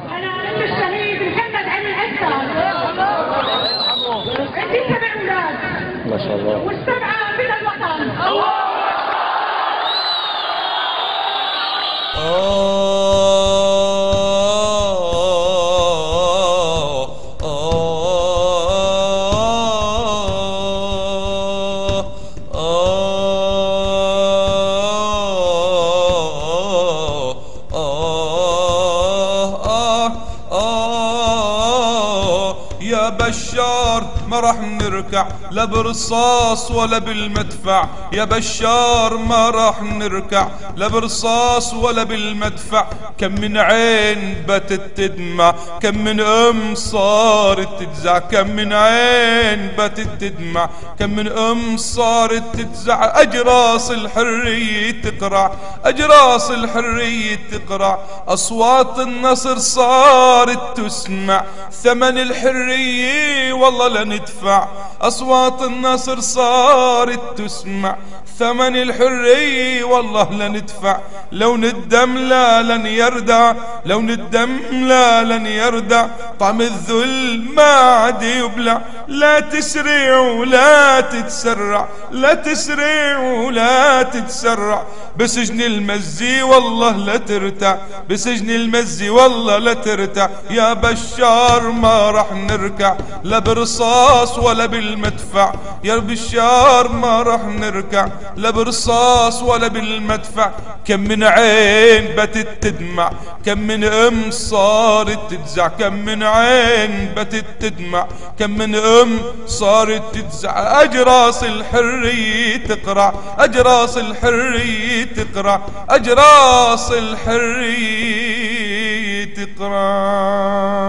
أنا أم الشهيد محمد علي الأكثر. عندي 7 أولاد ما شاء الله، والسبعة من الوطن. يا بشار ما راح نركع لا برصاص ولا بالمدفع، يا بشار ما راح نركع لا برصاص ولا بالمدفع. كم من عين باتت تدمع، كم من ام صارت تجزع، كم من عين باتت تدمع، كم من ام صارت تجزع. اجراس الحرية تقرع، اجراس الحرية تقرع، اصوات النصر صارت تسمع. ثمن الحرية والله لا ندفع، اصوات النصر صارت تسمع. ثمن الحرية والله لا ندفع، لون الدم لا لن يردع، لون الدم لا لن يردع. طعم الذل ما عاد يبلع، لا تسرع ولا تتسرع، لا تسرع ولا تتسرع. بسجن المزي والله لا ترتع، بسجن المزي والله لا ترتع. يا بشار ما راح نركع لا برصاص ولا بالمدفع، يا بشار ما راح نركع لا برصاص ولا بالمدفع. كم من عين باتت تدمع، كم من ام صارت تجزع، كم من عين باتت تدمع، كم من ام صارت تجزع. اجراس الحرية تقرع، اجراس الحرية تقرع، اجراس الحرية تقرع.